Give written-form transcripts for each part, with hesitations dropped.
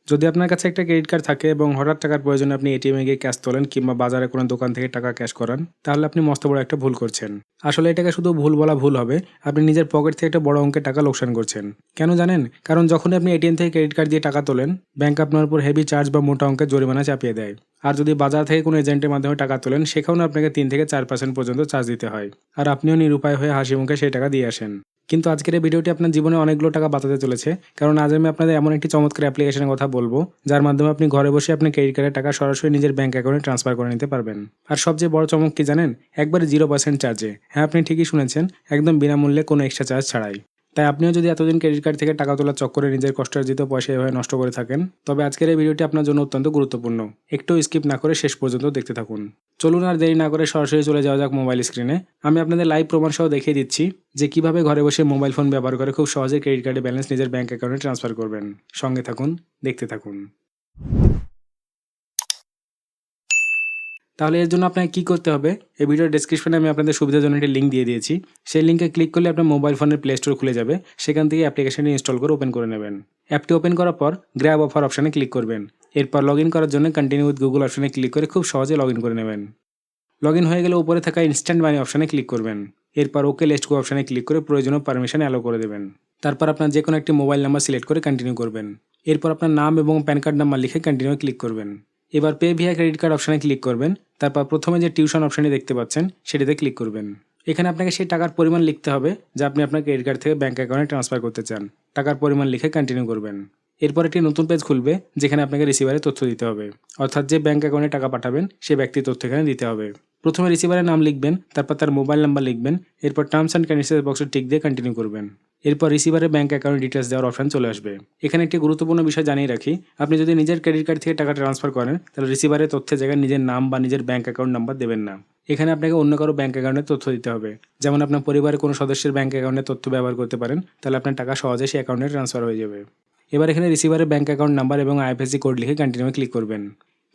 যদি আপনার কাছে একটা ক্রেডিট কার্ড থাকে এবং হঠাৎ টাকার প্রয়োজনে আপনি এটিএমে গিয়ে ক্যাশ তোলেন কিংবা বাজারে কোনো দোকান থেকে টাকা ক্যাশ করান, তাহলে আপনি মস্ত বড় একটা ভুল করছেন। আসলে এটাকে শুধু ভুল বলা ভুল হবে, আপনি নিজের পকেট থেকে একটা বড় অঙ্কের টাকা লোকসান করছেন। কেন জানেন? কারণ যখনই আপনি এটিএম থেকে ক্রেডিট কার্ড দিয়ে টাকা তোলেন, ব্যাংক আপনার উপর হেভি চার্জ বা মোটা অঙ্কের জরিমানা চাপিয়ে দেয়। আর যদি বাজার থেকে কোনো এজেন্টের মাধ্যমে টাকা তোলেন, সেখানেও আপনাকে 3 থেকে 4% পর্যন্ত চার্জ দিতে হয়। আর আপনিও নিরুপায় হয়ে হাসি মুখে সেই টাকা দিয়ে আসেন। কিন্তু আজকের এই ভিডিওটি আপনার জীবনে অনেকগুলো টাকা বাঁচাতে চলেছে, কারণ আজ আমি আপনাদের এমন একটি চমৎকার অ্যাপ্লিকেশনের কথা বলবো, যার মাধ্যমে আপনি ঘরে বসে আপনার ক্রেডিট কার্ডের টাকা সরাসরি নিজের ব্যাংক অ্যাকাউন্টে ট্রান্সফার করে নিতে পারবেন। আর সবচেয়ে বড় চমক কি জানেন? একবারে 0% চার্জে। হ্যাঁ, আপনি ঠিকই শুনেছেন, একদম বিনামূল্যে, কোনো এক্সট্রা চার্জ ছাড়াই। তাই আপনিও যদি এতদিন ক্রেডিট কার্ড থেকে টাকা তোলার চক্করে নিজের কষ্টার্জিত পয়সা এভাবে নষ্ট করে থাকেন, তবে আজকের এই ভিডিওটি আপনার জন্য অত্যন্ত গুরুত্বপূর্ণ। একটু স্কিপ না করে শেষ পর্যন্ত দেখতে থাকুন। চলুন আর দেরি না করে সরাসরি চলে যাওয়া যাক মোবাইল স্ক্রিনে। আমি আপনাদের লাইভ প্রমাণ সহ দেখিয়ে দিচ্ছি যে কিভাবে ঘরে বসে মোবাইল ফোন ব্যবহার করে খুব সহজে ক্রেডিট কার্ডের ব্যালেন্স নিজের ব্যাংক অ্যাকাউন্টে ট্রান্সফার করবেন। সঙ্গে থাকুন, দেখতে থাকুন। তাহলে এর জন্য আপনাকে কী করতে হবে? এই ভিডিওর ডেসক্রিপশনে আমি আপনাদের সুবিধার জন্য একটি লিঙ্ক দিয়ে দিয়েছি। সেই লিঙ্কে ক্লিক করলে আপনার মোবাইল ফোনের প্লে স্টোর খুলে যাবে। সেখান থেকে অ্যাপ্লিকেশনটি ইনস্টল করে ওপেন করে নেবেন। অ্যাপটি ওপেন করার পর গ্র্যাব অফার অপশানে ক্লিক করবেন। এরপর লগ ইন করার জন্য কন্টিনিউ উইথ গুগল অপশানে ক্লিক করে খুব সহজে লগ ইন করে নেবেন। লগ ইন হয়ে গেলে উপরে থাকা ইনস্ট্যান্ট মানি অপশানে ক্লিক করবেন। এরপর ওকে লেটস গো অপশানে ক্লিক করে প্রয়োজনীয় পারমিশন অ্যালো করে দেবেন। তারপর আপনার যে কোনো একটি মোবাইল নাম্বার সিলেক্ট করে কন্টিনিউ করবেন। এরপর আপনার নাম এবং প্যান কার্ড নাম্বার লিখে কন্টিনিউ ক্লিক করবেন। এবার পে ভিয়া ক্রেডিট কার্ড অপশানে ক্লিক করবেন। তারপর প্রথমে যে টিউশন অপশানটি দেখতে পাচ্ছেন সেটিতে ক্লিক করবেন। এখানে আপনাকে সেই টাকার পরিমাণ লিখতে হবে যা আপনি আপনার ক্রেডিট কার্ড থেকে ব্যাঙ্ক অ্যাকাউন্টে ট্রান্সফার করতে চান। টাকার পরিমাণ লিখে কন্টিনিউ করবেন। এরপর একটি নতুন পেজ খুলবে, যেখানে আপনাকে রিসিভারের তথ্য দিতে হবে, অর্থাৎ যে ব্যাঙ্ক অ্যাকাউন্টে টাকা পাঠাবেন সে ব্যক্তির তথ্য এখানে দিতে হবে। প্রথমে রিসিভারের নাম লিখবেন, তারপর তার মোবাইল নাম্বার লিখবেন। এরপর টার্মস অ্যান্ড কন্ডিশনস বক্সে টিক দিয়ে কন্টিনিউ করবেন। এরপর রিসিভারের ব্যাঙ্ক অ্যাকাউন্ট ডিটেলস দেওয়ার অপশন চলে আসবে। এখানে একটি গুরুত্বপূর্ণ বিষয় জানিয়ে রাখি, আপনি যদি নিজের ক্রেডিট কার্ড থেকে টাকা ট্রান্সফার করেন, তাহলে রিসিভারের তথ্যের জায়গায় নিজের নাম বা নিজের ব্যাঙ্ক অ্যাকাউন্ট নাম্বার দেবেন না। এখানে আপনাকে অন্য কারো ব্যাঙ্ক অ্যাকাউন্টের তথ্য দিতে হবে। যেমন আপনার পরিবারের কোনো সদস্যের ব্যাঙ্ক অ্যাকাউন্টের তথ্য ব্যবহার করতে পারেন, তাহলে আপনার টাকা সহজে সেই অ্যাকাউন্টে ট্রান্সফার হয়ে যাবে। এবার এখানে রিসিভারের ব্যাঙ্ক অ্যাকাউন্ট নাম্বার এবং আইএফএসসি কোড লিখে কন্টিনিউ ক্লিক করবেন।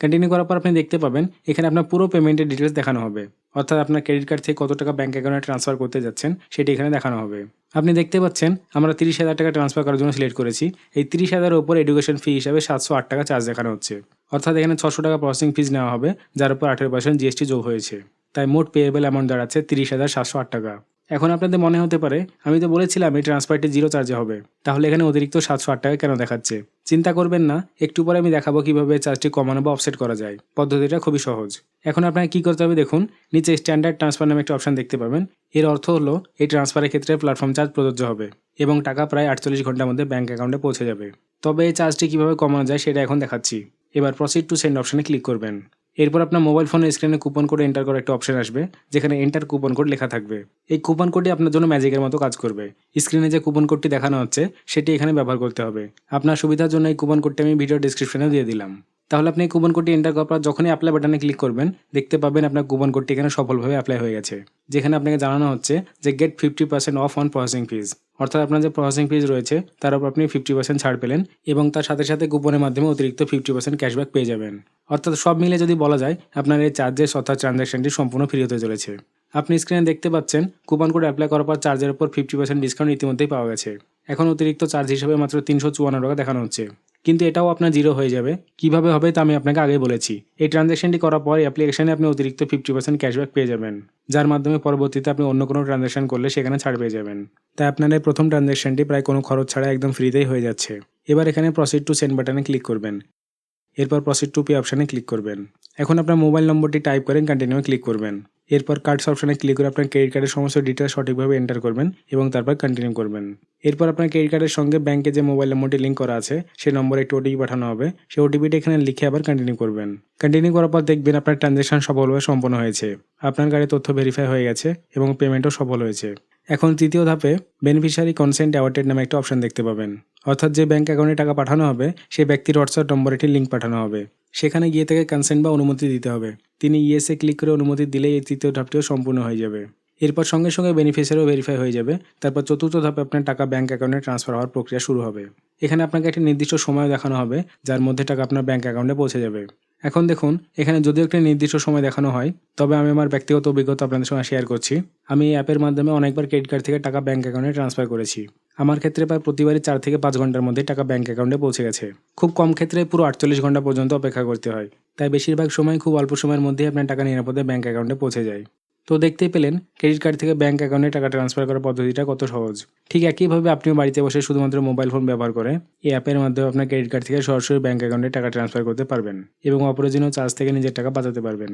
কন্টিনিউ করার পর আপনি দেখতে পাবেন এখানে আপনার পুরো পেমেন্টের ডিটেলস দেখানো হবে, অর্থাৎ আপনার ক্রেডিট কার্ড থেকে কত টাকা ব্যাঙ্ক অ্যাকাউন্টে ট্রান্সফার করতে যাচ্ছেন সেটি এখানে দেখানো হবে। আপনি দেখতে পাচ্ছেন আমরা 30,000 টাকা ট্রান্সফার করার জন্য সিলেক্ট করেছি। এই 30,000-এর উপর এডুকেশন ফি হিসাবে 708 টাকা চার্জ দেখানো হচ্ছে, অর্থাৎ এখানে 600 টাকা প্রসেসিং ফিজ নেওয়া হবে, যার উপর 18% জিএসটি যোগ হয়েছে। তাই মোট পেয়েবল অ্যামাউন্ট দাঁড়াচ্ছে 30,708 টাকা। এখন আপনাদের মনে হতে পারে, আমি তো বলেছিলাম এই ট্রান্সফারটি 0 চার্জে হবে, তাহলে এখানে অতিরিক্ত 708 টাকা কেন দেখাচ্ছে? চিন্তা করবেন না, একটু পরে আমি দেখাবো কিভাবে চার্জটি কমানো বা অফসেট করা যায়। পদ্ধতিটা খুবই সহজ। এখন আপনাকে কী করতে হবে দেখুন, নিচে স্ট্যান্ডার্ড ট্রান্সফার নামে একটা অপশন দেখতে পাবেন। এর অর্থ হলো এই ট্রান্সফারের ক্ষেত্রে প্ল্যাটফর্ম চার্জ প্রযোজ্য হবে এবং টাকা প্রায় 48 ঘন্টার মধ্যে ব্যাঙ্ক অ্যাকাউন্টে পৌঁছে যাবে। তবে এই চার্জটি কীভাবে কমানো যায় সেটা এখন দেখাচ্ছি। এবার প্রসিড টু সেন্ড অপশানে ক্লিক করবেন। এরপর আপনার মোবাইল ফোনের স্ক্রিনে কুপন কোড এন্টার করার একটা অপশন আসবে, যেখানে এন্টার কুপন কোড লেখা থাকবে। এই কুপন কোডটি আপনার জন্য ম্যাজিকের মতো কাজ করবে। স্ক্রিনে যে কুপন কোডটি দেখানো হচ্ছে সেটি এখানে ব্যবহার করতে হবে। আপনার সুবিধার জন্য এই কুপন কোডটি আমি ভিডিও ডেসক্রিপশনে দিয়ে দিলাম। তাহলে আপনি এই কুপন কোডটি এন্টার করার পর যখনই অ্যাপ্লাই বাটনে ক্লিক করবেন, দেখতে পাবেন আপনার কুপন কোডটি এখানে সফলভাবে অ্যাপ্লাই হয়ে গেছে, যেখানে আপনাকে জানানো হচ্ছে যে গেট 50% অফ অন প্রসেসিং ফিজ, অর্থাৎ আপনার যে প্রসেসিং ফিজ রয়েছে তার উপর আপনি 50% ছাড় পেলেন এবং তার সাথে সাথে কুপনের মাধ্যমে অতিরিক্ত 50% ক্যাশব্যাক পেয়ে যাবেন। অর্থাৎ সব মিলে যদি বলা যায়, আপনার এই চার্জেস অর্থাৎ ট্রানজ্যাকশনটি সম্পূর্ণ ফ্রি হতে চলেছে। আপনি স্ক্রিনে দেখতে পাচ্ছেন কুপন কোড অ্যাপ্লাই করার পর চার্জের উপর 50% ডিসকাউন্ট ইতিমধ্যেই পাওয়া গেছে। এখন অতিরিক্ত চার্জ হিসেবে মাত্র 354 টাকা দেখানো হচ্ছে, কিন্তু এটাও আপনার 0 হয়ে যাবে। কিভাবে হবে তা আমি আপনাকে আগে বলেছি। এই ট্রানজ্যাকশনটি করার পর অ্যাপ্লিকেশনে আপনি অতিরিক্ত 50% ক্যাশব্যাক পেয়ে যাবেন, যার মাধ্যমে পরবর্তীতে আপনি অন্য কোনো ট্রানজ্যাকশন করলে সেখানে ছাড় পেয়ে যাবেন। তাই আপনার এই প্রথম ট্রানজ্যাকশনটি প্রায় কোনো খরচ ছাড়া একদম ফ্রিতেই হয়ে যাচ্ছে। এবার এখানে প্রসিড টু সেন্ড বাটনে ক্লিক করবেন। এরপর প্রসিড টু পে অপশানে ক্লিক করবেন। এখন আপনার মোবাইল নম্বরটি টাইপ করেন কন্টিনিউ ক্লিক করবেন। এরপর কার্ডস অপশানে ক্লিক করে আপনার ক্রেডিট কার্ডের সমস্ত ডিটেলস সঠিকভাবে এন্টার করবেন এবং তারপর কন্টিনিউ করবেন। এরপর আপনার ক্রেডিট কার্ডের সঙ্গে ব্যাংকে যে মোবাইল নম্বরটি লিঙ্ক করা আছে সেই নম্বরে একটি ওটিপি পাঠানো হবে। সেই ওটিপিটা এখানে লিখে আবার কন্টিনিউ করবেন। কন্টিনিউ করার পর দেখবেন আপনার ট্রানজ্যাকশন সফলভাবে সম্পন্ন হয়েছে। আপনার কার্ডে তথ্য ভেরিফাই হয়ে গেছে এবং পেমেন্টও সফল হয়েছে। এখন তৃতীয় ধাপে বেনিফিশিয়ারি কনসেন্ট অ্যাওয়ার্টেড নামে একটা অপশন দেখতে পাবেন, অর্থাৎ যে ব্যাঙ্ক অ্যাকাউন্টে টাকা পাঠানো হবে সেই ব্যক্তির হোয়াটসঅ্যাপ নম্বরে একটি লিঙ্ক পাঠানো হবে। সেখানে গিয়ে থেকে কনসেন্ট বা অনুমতি দিতে হবে। তিনি ইয়েসে ক্লিক করে অনুমতি দিলেই এই তৃতীয় ধাপটিও সম্পূর্ণ হয়ে যাবে। এরপর সঙ্গে সঙ্গে বেনিফিশিয়ারিও ভেরিফাই হয়ে যাবে। তারপর চতুর্থ ধাপে আপনার টাকা ব্যাঙ্ক অ্যাকাউন্টে ট্রান্সফার হওয়ার প্রক্রিয়া শুরু হবে। এখানে আপনাকে একটি নির্দিষ্ট সময় দেখানো হবে যার মধ্যে টাকা আপনার ব্যাঙ্ক অ্যাকাউন্টে পৌঁছে যাবে। এখন দেখুন, এখানে যদিও একটা নির্দিষ্ট সময় দেখানো হয়, তবে আমি আমার ব্যক্তিগত অভিজ্ঞতা আপনাদের সঙ্গে শেয়ার করছি। আমি এই অ্যাপের মাধ্যমে অনেকবার ক্রেডিট কার্ড থেকে টাকা ব্যাঙ্ক অ্যাকাউন্টে ট্রান্সফার করেছি। আমার ক্ষেত্রে প্রায় প্রতিবারই 4 থেকে 5 ঘন্টার মধ্যে টাকা ব্যাঙ্ক অ্যাকাউন্টে পৌঁছে গেছে। খুব কম ক্ষেত্রে পুরো 48 ঘন্টা পর্যন্ত অপেক্ষা করতে হয়। তাই বেশিরভাগ সময় খুব অল্প সময়ের মধ্যেই আপনার টাকা নিরাপদে ব্যাঙ্ক অ্যাকাউন্টে পৌঁছে যায়। তো দেখতেই পেলেন ক্রেডিট কার্ড থেকে ব্যাঙ্ক অ্যাকাউন্টে টাকা ট্রান্সফার করার পদ্ধতিটা কত সহজ। ঠিক একইভাবে আপনিও বাড়িতে বসে শুধুমাত্র মোবাইল ফোন ব্যবহার করে এই অ্যাপের মাধ্যমে আপনার ক্রেডিট কার্ড থেকে সরাসরি ব্যাঙ্ক অ্যাকাউন্টে টাকা ট্রান্সফার করতে পারবেন এবং অপ্রয়োজনীয় চার্জ থেকে নিজের টাকা বাঁচাতে পারবেন।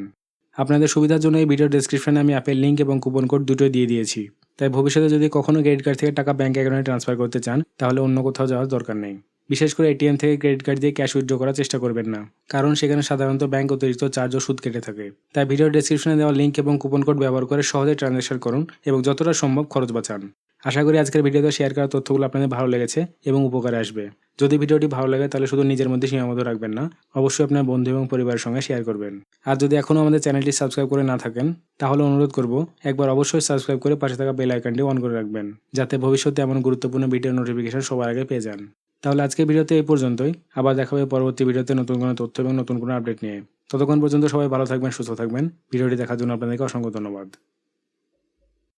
আপনাদের সুবিধার জন্য এই ভিডিও ডেসক্রিপশনে আমি অ্যাপের লিঙ্ক এবং কুপন কোড দুটোই দিয়ে দিয়েছি। তাই ভবিষ্যতে যদি কখনো ক্রেডিট কার্ড থেকে টাকা ব্যাঙ্ক অ্যাকাউন্টে ট্রান্সফার করতে চান, তাহলে অন্য কোথাও যাওয়ার দরকার নেই। বিশেষ করে এটিএম থেকে ক্রেডিট কার্ড দিয়ে ক্যাশ উইথড্র করার চেষ্টা করবেন না, কারণ সেখানে সাধারণত ব্যাংক অতিরিক্ত চার্জ ও সুদ কেটে থাকে। তাই ভিডিও ডেসক্রিপশনে দেওয়া লিঙ্ক এবং কুপন কোড ব্যবহার করে সহজে ট্রানজ্যাকশন করুন এবং যতটা সম্ভব খরচ বাঁচান। আশা করি আজকের ভিডিওতে শেয়ার করা তথ্যগুলো আপনাদের ভালো লেগেছে এবং উপকারে আসবে। যদি ভিডিওটি ভালো লাগে তাহলে শুধু নিজের মধ্যে সীমাবদ্ধ রাখবেন না, অবশ্যই আপনার বন্ধু এবং পরিবারের সঙ্গে শেয়ার করবেন। আর যদি এখনও আমাদের চ্যানেলটি সাবস্ক্রাইব করে না থাকেন, তাহলে অনুরোধ করব একবার অবশ্যই সাবস্ক্রাইব করে পাশে থাকা বেল আইকনটি অন করে রাখবেন, যাতে ভবিষ্যতে এমন গুরুত্বপূর্ণ ভিডিওর নোটিফিকেশন সবার আগে পেয়ে যান। তাহলে আজকের ভিডিওতে এই পর্যন্তই। আবার দেখা হবে পরবর্তী ভিডিওতে নতুন কোনো তথ্য এবং নতুন কোনো আপডেট নিয়ে। ততক্ষণ পর্যন্ত সবাই ভালো থাকবেন, সুস্থ থাকবেন। ভিডিওটি দেখার জন্য আপনাদেরকে অসংখ্য ধন্যবাদ।